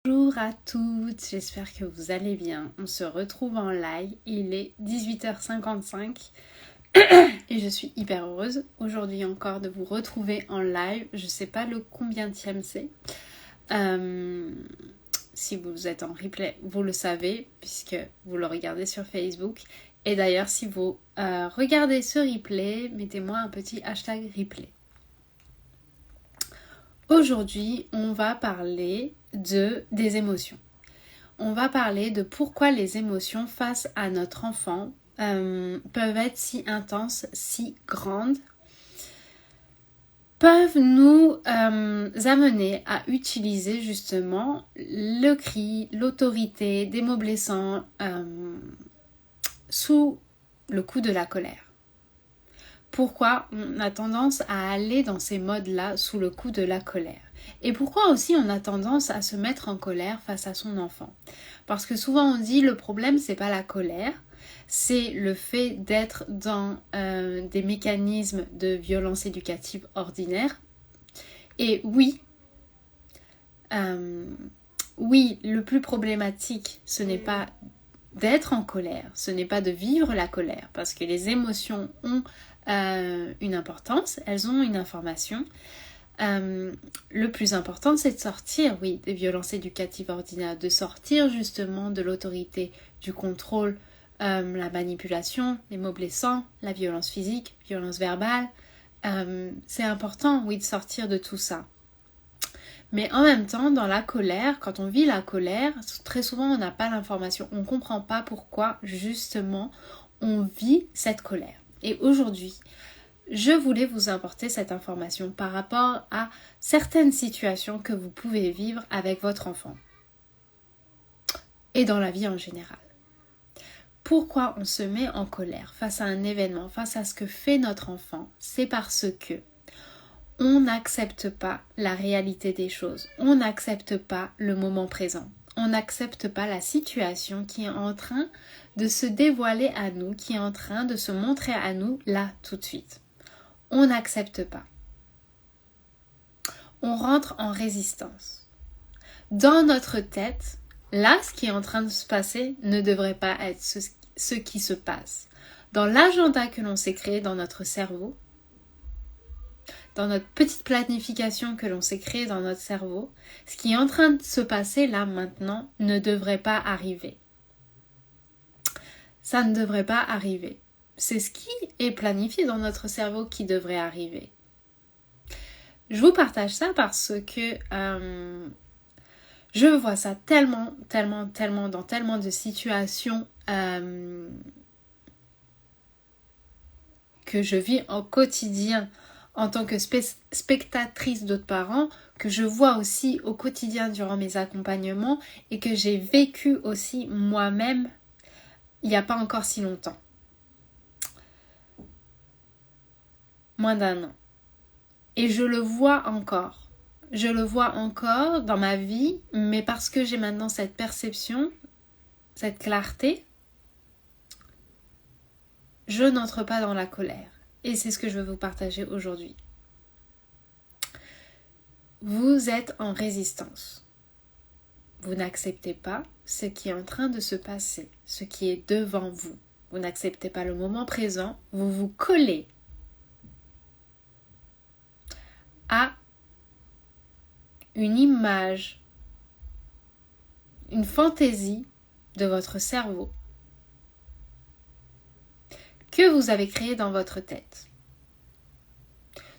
Bonjour à toutes, j'espère que vous allez bien. On se retrouve en live, il est 18h55 et je suis hyper heureuse aujourd'hui encore de vous retrouver en live. Je sais pas le combienième c'est. Si vous êtes en replay, vous le savez puisque vous le regardez sur Facebook. Et d'ailleurs, si vous regardez ce replay, mettez-moi un petit hashtag replay. Aujourd'hui, on va parler des émotions. On va parler de pourquoi les émotions face à notre enfant peuvent être si intenses, si grandes, peuvent nous amener à utiliser justement le cri, l'autorité, des mots blessants sous le coup de la colère. Pourquoi on a tendance à aller dans ces modes-là sous le coup de la colère? Et pourquoi aussi on a tendance à se mettre en colère face à son enfant? Parce que souvent on dit le problème c'est pas la colère, c'est le fait d'être dans des mécanismes de violence éducative ordinaire. Et oui, le plus problématique ce n'est pas d'être en colère, ce n'est pas de vivre la colère, parce que les émotions ont une importance, elles ont une information. Le plus important, c'est de sortir, des violences éducatives ordinaires, de sortir justement de l'autorité, du contrôle, la manipulation, les mots blessants, la violence physique, violence verbale. C'est important, de sortir de tout ça. Mais en même temps, dans la colère, quand on vit la colère, très souvent on n'a pas l'information, on ne comprend pas pourquoi justement on vit cette colère. Et aujourd'hui, je voulais vous apporter cette information par rapport à certaines situations que vous pouvez vivre avec votre enfant et dans la vie en général. Pourquoi on se met en colère face à un événement, face à ce que fait notre enfant? C'est parce que on n'accepte pas la réalité des choses, on n'accepte pas le moment présent, on n'accepte pas la situation qui est en train de se dévoiler à nous, qui est en train de se montrer à nous là tout de suite. On n'accepte pas. On rentre en résistance. Dans notre tête, là, ce qui est en train de se passer ne devrait pas être ce qui se passe. Dans l'agenda que l'on s'est créé dans notre cerveau, dans notre petite planification que l'on s'est créée dans notre cerveau, ce qui est en train de se passer là maintenant ne devrait pas arriver. Ça ne devrait pas arriver. C'est ce qui est planifié dans notre cerveau qui devrait arriver. Je vous partage ça parce que je vois ça tellement dans tellement de situations que je vis au quotidien en tant que spectatrice d'autres parents, que je vois aussi au quotidien durant mes accompagnements et que j'ai vécu aussi moi-même il n'y a pas encore si longtemps. Moins d'1 an. Et je le vois encore. Je le vois encore dans ma vie, mais parce que j'ai maintenant cette perception, cette clarté, je n'entre pas dans la colère. Et c'est ce que je veux vous partager aujourd'hui. Vous êtes en résistance. Vous n'acceptez pas ce qui est en train de se passer, ce qui est devant vous. Vous n'acceptez pas le moment présent, vous vous collez à une image, une fantaisie de votre cerveau que vous avez créée dans votre tête,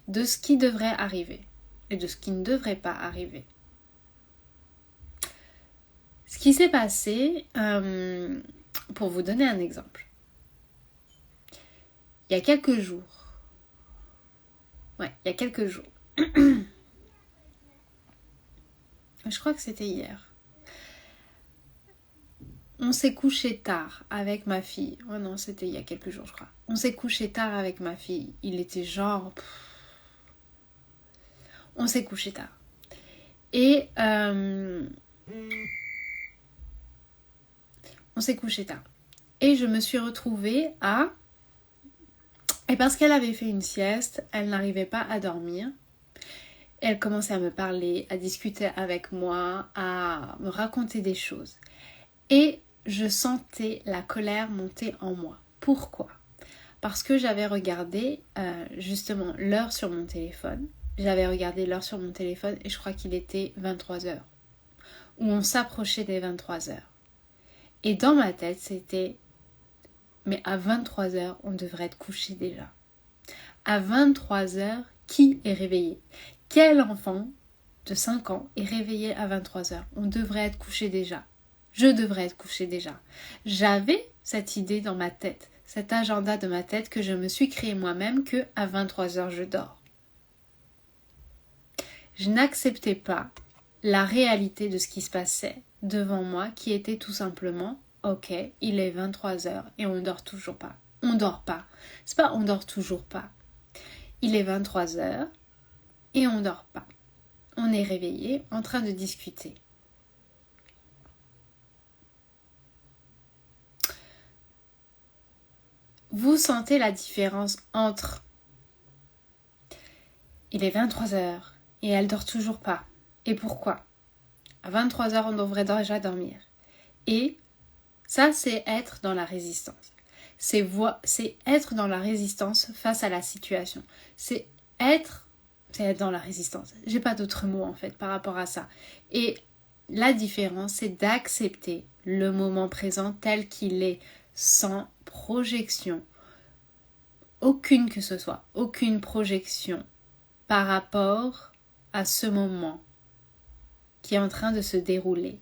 de ce qui devrait arriver et de ce qui ne devrait pas arriver. Ce qui s'est passé, pour vous donner un exemple, il y a quelques jours, je crois que c'était hier, on s'est couché tard avec ma fille. Oh non, c'était il y a quelques jours, je crois. On s'est couché tard avec ma fille. Il était genre... On s'est couché tard. Et... on s'est couché tard. Et je me suis retrouvée à... Et parce qu'elle avait fait une sieste, elle n'arrivait pas à dormir. elle commençait à me parler, à discuter avec moi, à me raconter des choses. Et je sentais la colère monter en moi. Pourquoi ? Parce que j'avais regardé justement l'heure sur mon téléphone. J'avais regardé l'heure sur mon téléphone et je crois qu'il était 23 heures. Où on s'approchait des 23 heures. Et dans ma tête, c'était... Mais à 23 heures, on devrait être couché déjà. À 23 heures, qui est réveillé ? Quel enfant de 5 ans est réveillé à 23 heures ? On devrait être couché déjà. Je devrais être couché déjà. J'avais cette idée dans ma tête, cet agenda de ma tête que je me suis créé moi-même que à 23 heures je dors. Je n'acceptais pas la réalité de ce qui se passait devant moi qui était tout simplement ok, il est 23 heures et on ne dort toujours pas. On dort pas. C'est pas on dort toujours pas. Il est 23 heures et on dort pas. On est réveillé en train de discuter. Vous sentez la différence entre il est 23 heures et elle dort toujours pas. Et pourquoi ? À 23 heures, on devrait déjà dormir. Et ça, c'est être dans la résistance. C'est être dans la résistance face à la situation. C'est être dans la résistance. J'ai pas d'autres mots en fait par rapport à ça. Et la différence, c'est d'accepter le moment présent tel qu'il est, sans projection. Aucune que ce soit, aucune projection par rapport à ce moment qui est en train de se dérouler.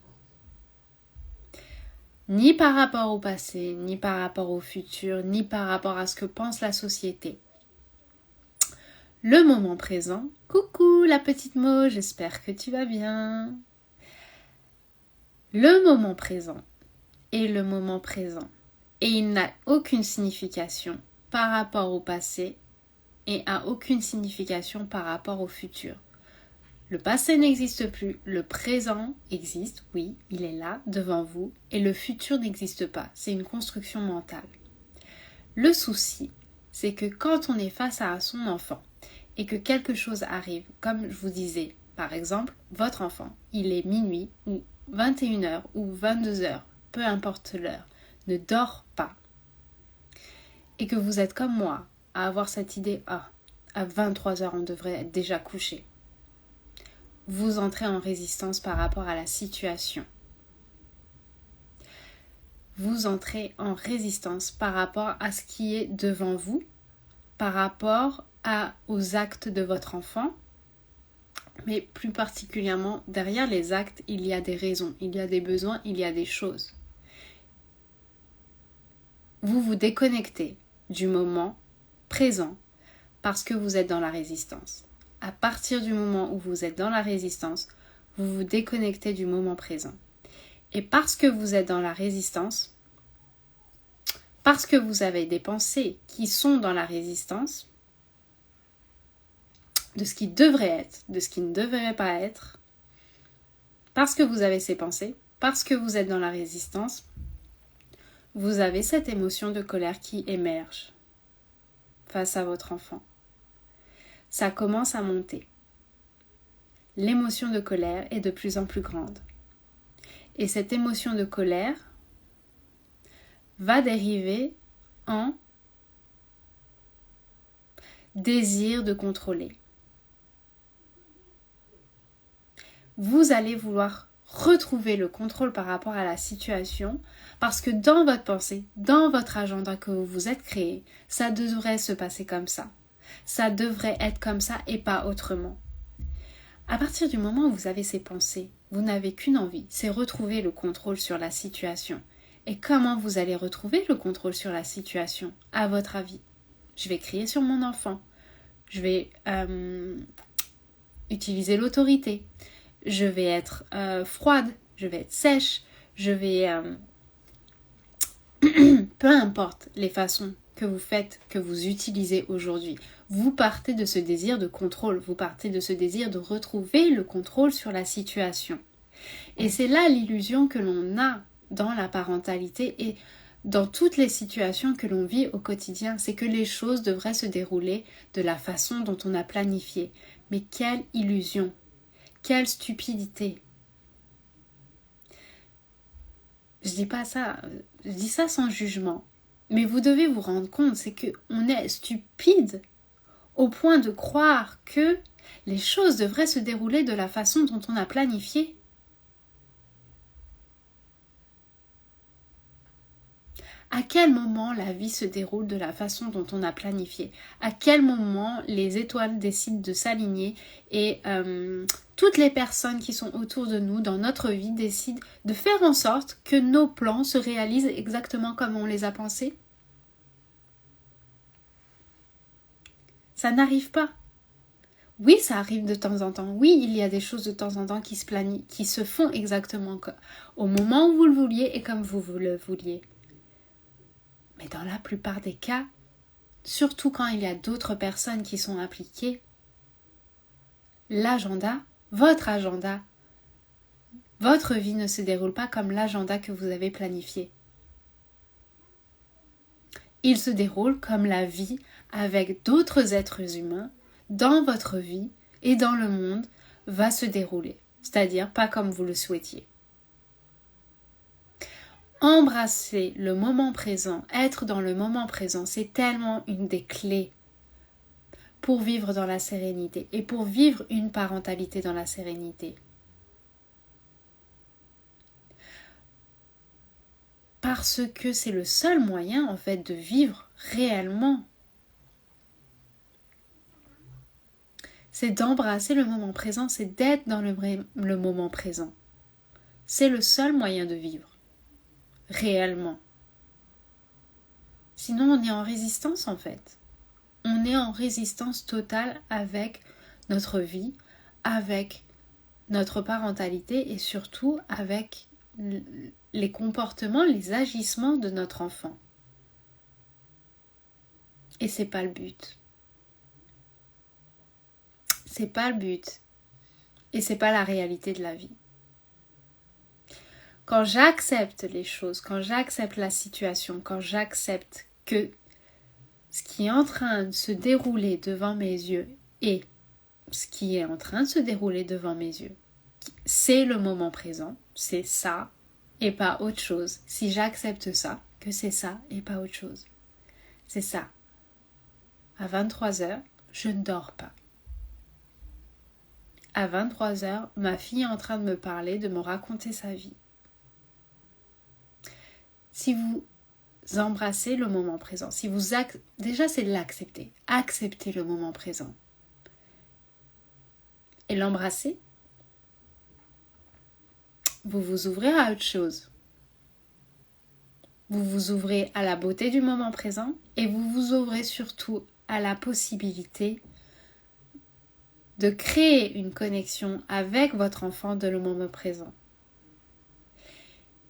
Ni par rapport au passé, ni par rapport au futur, ni par rapport à ce que pense la société. Le moment présent. Coucou la petite Mo, j'espère que tu vas bien. Le moment présent est le moment présent. Et il n'a aucune signification par rapport au passé et a aucune signification par rapport au futur. Le passé n'existe plus, le présent existe, oui, il est là, devant vous, et le futur n'existe pas, c'est une construction mentale. Le souci, c'est que quand on est face à son enfant, et que quelque chose arrive, comme je vous disais, par exemple, votre enfant, il est minuit, ou 21h, ou 22h, peu importe l'heure, ne dort pas, et que vous êtes comme moi, à avoir cette idée, à 23h, on devrait être déjà couché. Vous entrez en résistance par rapport à la situation. Vous entrez en résistance par rapport à ce qui est devant vous, par rapport aux actes de votre enfant, mais plus particulièrement, derrière les actes, il y a des raisons, il y a des besoins, il y a des choses. Vous vous déconnectez du moment présent parce que vous êtes dans la résistance. À partir du moment où vous êtes dans la résistance, vous vous déconnectez du moment présent. Et parce que vous êtes dans la résistance, parce que vous avez des pensées qui sont dans la résistance, de ce qui devrait être, de ce qui ne devrait pas être, parce que vous avez ces pensées, parce que vous êtes dans la résistance, vous avez cette émotion de colère qui émerge face à votre enfant. Ça commence à monter. L'émotion de colère est de plus en plus grande. Et cette émotion de colère va dériver en désir de contrôler. Vous allez vouloir retrouver le contrôle par rapport à la situation parce que dans votre pensée, dans votre agenda que vous vous êtes créé, ça devrait se passer comme ça. Ça devrait être comme ça et pas autrement. À partir du moment où vous avez ces pensées, vous n'avez qu'une envie, c'est retrouver le contrôle sur la situation. Et comment vous allez retrouver le contrôle sur la situation, à votre avis ? Je vais crier sur mon enfant. Je vais utiliser l'autorité. Je vais être froide. Je vais être sèche. Je vais... peu importe les façons que vous faites, que vous utilisez aujourd'hui. Vous partez de ce désir de contrôle. Vous partez de ce désir de retrouver le contrôle sur la situation. Et c'est là l'illusion que l'on a dans la parentalité et dans toutes les situations que l'on vit au quotidien, c'est que les choses devraient se dérouler de la façon dont on a planifié. Mais quelle illusion! Quelle stupidité! Je dis ça sans jugement. Mais vous devez vous rendre compte, c'est qu'on est stupide au point de croire que les choses devraient se dérouler de la façon dont on a planifié. À quel moment la vie se déroule de la façon dont on a planifié? À quel moment les étoiles décident de s'aligner et toutes les personnes qui sont autour de nous dans notre vie décident de faire en sorte que nos plans se réalisent exactement comme on les a pensés? Ça n'arrive pas. Oui, ça arrive de temps en temps. Oui, il y a des choses de temps en temps qui se font exactement au moment où vous le vouliez et comme vous le vouliez. Mais dans la plupart des cas, surtout quand il y a d'autres personnes qui sont impliquées, votre vie ne se déroule pas comme l'agenda que vous avez planifié. Il se déroule comme la vie avec d'autres êtres humains dans votre vie et dans le monde va se dérouler, c'est-à-dire pas comme vous le souhaitiez. Embrasser le moment présent, être dans le moment présent, c'est tellement une des clés pour vivre dans la sérénité et pour vivre une parentalité dans la sérénité. Parce que c'est le seul moyen en fait de vivre réellement. C'est d'embrasser le moment présent, c'est d'être dans le moment présent. C'est le seul moyen de vivre. Réellement. Sinon, on est en résistance en fait. On est en résistance totale avec notre vie, avec notre parentalité et surtout avec les comportements, les agissements de notre enfant. Et c'est pas le but. C'est pas le but. Et c'est pas la réalité de la vie. Quand j'accepte les choses, quand j'accepte la situation, quand j'accepte que ce qui est en train de se dérouler devant mes yeux et ce qui est en train de se dérouler devant mes yeux, c'est le moment présent, c'est ça et pas autre chose. Si j'accepte ça, que c'est ça et pas autre chose. C'est ça. À 23h, je ne dors pas. À 23h, ma fille est en train de me parler, de me raconter sa vie. Si vous embrassez le moment présent, déjà c'est l'accepter, accepter le moment présent et l'embrasser, vous vous ouvrez à autre chose. Vous vous ouvrez à la beauté du moment présent et vous vous ouvrez surtout à la possibilité de créer une connexion avec votre enfant dans le moment présent.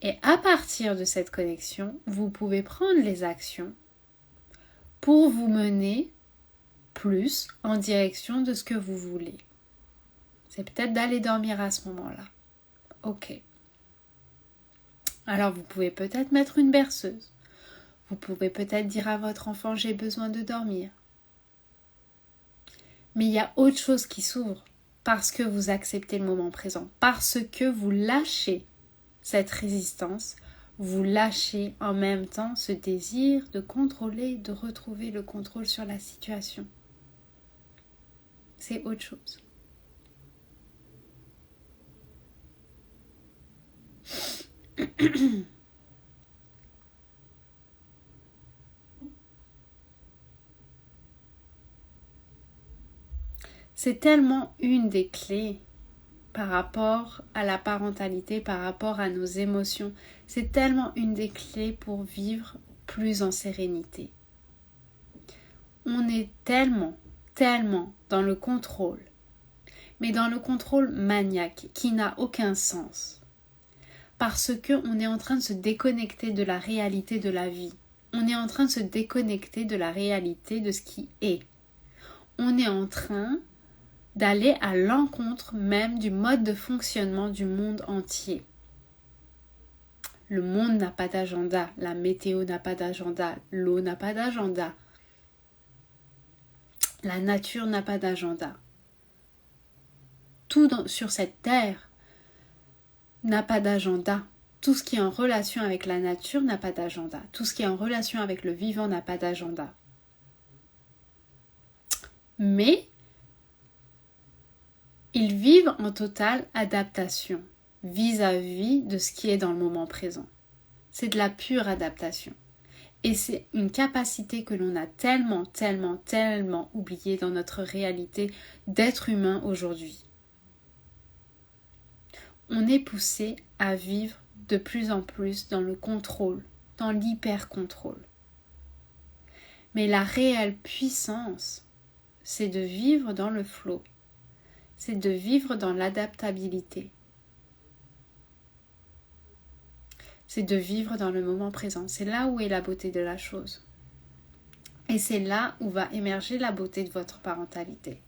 Et à partir de cette connexion, vous pouvez prendre les actions pour vous mener plus en direction de ce que vous voulez. C'est peut-être d'aller dormir à ce moment-là. Ok. Alors vous pouvez peut-être mettre une berceuse. Vous pouvez peut-être dire à votre enfant « j'ai besoin de dormir ». Mais il y a autre chose qui s'ouvre parce que vous acceptez le moment présent, parce que vous lâchez cette résistance, vous lâchez en même temps ce désir de contrôler, de retrouver le contrôle sur la situation. C'est autre chose. C'est tellement une des clés par rapport à la parentalité, par rapport à nos émotions. C'est tellement une des clés pour vivre plus en sérénité. On est tellement dans le contrôle, mais dans le contrôle maniaque qui n'a aucun sens. Parce qu'on est en train de se déconnecter de la réalité de la vie. On est en train de se déconnecter de la réalité de ce qui est. On est en train d'aller à l'encontre même du mode de fonctionnement du monde entier. Le monde n'a pas d'agenda, la météo n'a pas d'agenda, l'eau n'a pas d'agenda, la nature n'a pas d'agenda. sur cette terre n'a pas d'agenda. Tout ce qui est en relation avec la nature n'a pas d'agenda. Tout ce qui est en relation avec le vivant n'a pas d'agenda. Mais ils vivent en totale adaptation vis-à-vis de ce qui est dans le moment présent. C'est de la pure adaptation. Et c'est une capacité que l'on a tellement oubliée dans notre réalité d'être humain aujourd'hui. On est poussé à vivre de plus en plus dans le contrôle, dans l'hyper-contrôle. Mais la réelle puissance, c'est de vivre dans le flow, c'est de vivre dans l'adaptabilité, c'est de vivre dans le moment présent. C'est là où est la beauté de la chose. Et c'est là où va émerger la beauté de votre parentalité.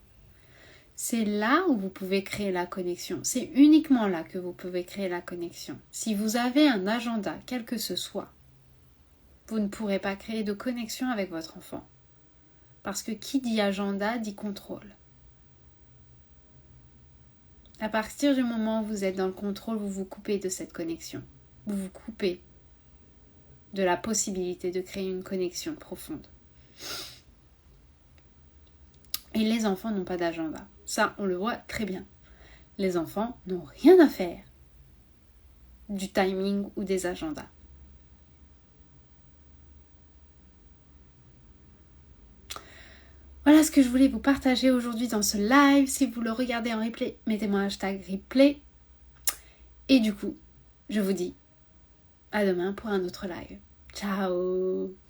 C'est là où vous pouvez créer la connexion. C'est uniquement là que vous pouvez créer la connexion. Si vous avez un agenda, quel que ce soit, vous ne pourrez pas créer de connexion avec votre enfant. Parce que qui dit agenda dit contrôle. À partir du moment où vous êtes dans le contrôle, vous vous coupez de cette connexion. Vous vous coupez de la possibilité de créer une connexion profonde. Et les enfants n'ont pas d'agenda. Ça, on le voit très bien. Les enfants n'ont rien à faire du timing ou des agendas. Voilà ce que je voulais vous partager aujourd'hui dans ce live. Si vous le regardez en replay, mettez-moi un hashtag replay. Et du coup, je vous dis à demain pour un autre live. Ciao!